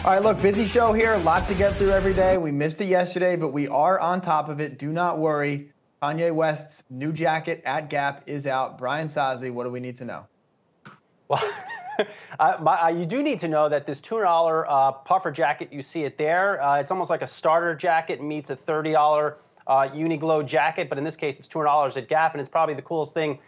All right, look, busy show here. Lots to get through every day. We missed it yesterday, but we are on top of it. Do not worry. Kanye West's new jacket at Gap is out. Brian Sozzi, what do we need to know? Well, you do need to know that this $200 puffer jacket, you see it there. It's almost like a starter jacket meets a $30 Uniqlo jacket, but in this case, it's $200 at Gap, and it's probably the coolest thing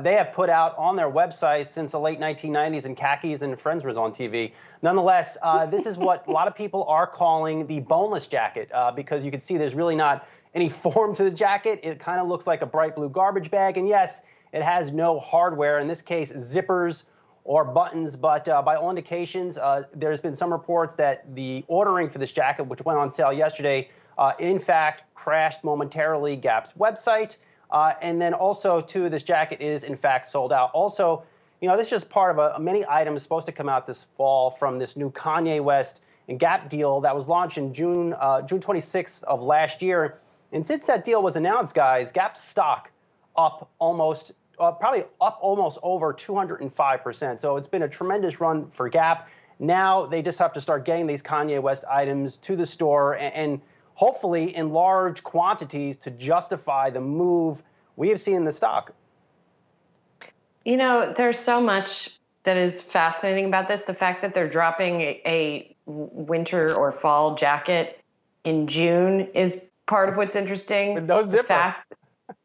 they have put out on their website since the late 1990s in khakis and Friends was on TV. Nonetheless, this is what a lot of people are calling the boneless jacket because you can see there's really not any form to the jacket. It kind of looks like a bright blue garbage bag, and yes, it has no hardware, in this case, zippers or buttons, but by all indications, there's been some reports that the ordering for this jacket, which went on sale yesterday, in fact, crashed momentarily Gap's website. And then also, too, this jacket is, in fact, sold out. Also, you know, this is just part of many items supposed to come out this fall from this new Kanye West and Gap deal that was launched in June 26th of last year. And since that deal was announced, guys, Gap's stock up almost, probably up almost over 205%. So it's been a tremendous run for Gap. Now they just have to start getting these Kanye West items to the store and hopefully in large quantities to justify the move we have seen in the stock. You know, there's so much that is fascinating about this. The fact that they're dropping a winter or fall jacket in June is part of what's interesting. With no zipper.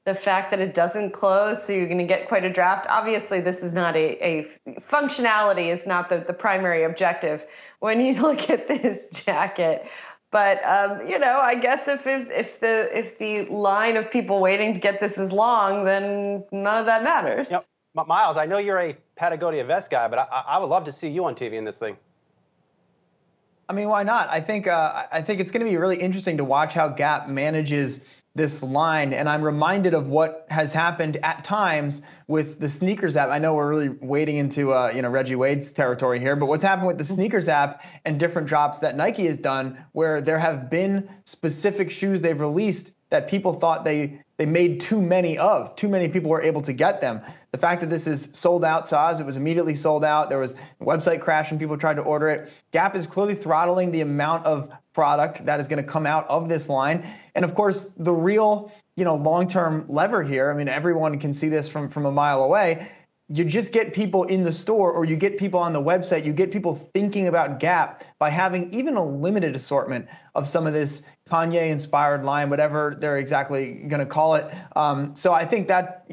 The fact that it doesn't close, so you're going to get quite a draft. Obviously, this is not a functionality is not the primary objective when you look at this jacket. But you know, I guess if the line of people waiting to get this is long, then none of that matters. Yep. Myles, I know you're a Patagonia vest guy, but I would love to see you on TV in this thing. I mean, why not? I think it's going to be really interesting to watch how Gap manages this line, and I'm reminded of what has happened at times with the sneakers app. I know we're really wading into Reggie Wade's territory here, but what's happened with the sneakers app and different drops that Nike has done, where there have been specific shoes they've released that people thought they made too many people were able to get them. The fact that this is sold out, Saz, it was immediately sold out. There was a website crash when people tried to order it. Gap is clearly throttling the amount of product that is going to come out of this line. And of course, the real, long-term lever here, I mean, everyone can see this from a mile away. You just get people in the store, or you get people on the website, you get people thinking about Gap by having even a limited assortment of some of this Kanye-inspired line, whatever they're exactly going to call it. So I think that,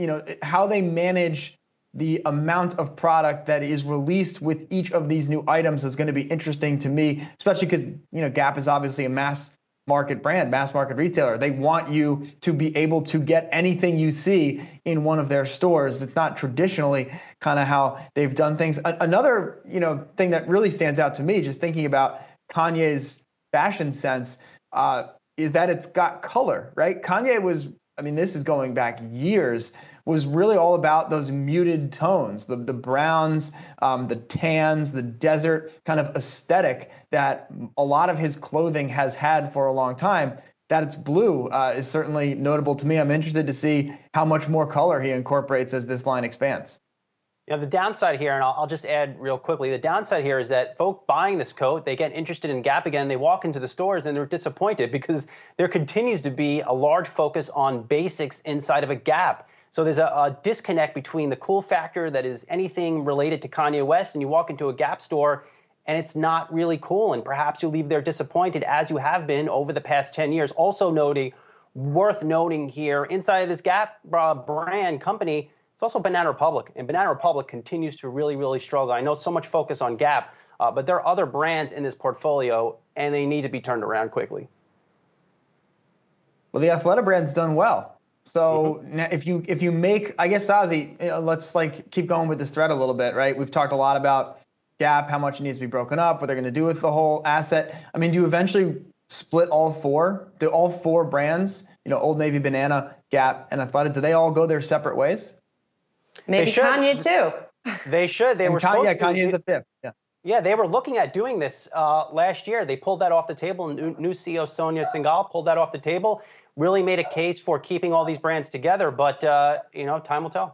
how they manage the amount of product that is released with each of these new items is going to be interesting to me, especially because, Gap is obviously a mass market brand, mass market retailer. They want you to be able to get anything you see in one of their stores. It's not traditionally kind of how they've done things. Another, thing that really stands out to me, just thinking about Kanye's fashion sense, is that it's got color, right? Kanye was, this is going back years, was really all about those muted tones, the browns, the tans, the desert kind of aesthetic that a lot of his clothing has had for a long time. That it's blue is certainly notable to me. I'm interested to see how much more color he incorporates as this line expands. The downside here, and I'll just add real quickly, the downside here is that folk buying this coat, they get interested in Gap again, they walk into the stores and they're disappointed because there continues to be a large focus on basics inside of a Gap. So there's a disconnect between the cool factor that is anything related to Kanye West, and you walk into a Gap store and it's not really cool, and perhaps you leave there disappointed, as you have been over the past 10 years. Also worth noting here, inside of this Gap brand company, it's also Banana Republic, and Banana Republic continues to really, really struggle. I know so much focus on Gap, but there are other brands in this portfolio, and they need to be turned around quickly. Well, the Athleta brand's done well. So now if you make, I guess, Sozzi, let's keep going with this thread a little bit, right? We've talked a lot about Gap, how much it needs to be broken up, what they're going to do with the whole asset. Do you eventually split all four? Do all four brands, Old Navy, Banana, Gap, and Athleta, do they all go their separate ways? Maybe Kanye too. They should. They were supposed to. Kanye's the fifth. Yeah. Yeah, they were looking at doing this last year. They pulled that off the table. New CEO Sonia Singhal pulled that off the table. Really made a case for keeping all these brands together, but time will tell.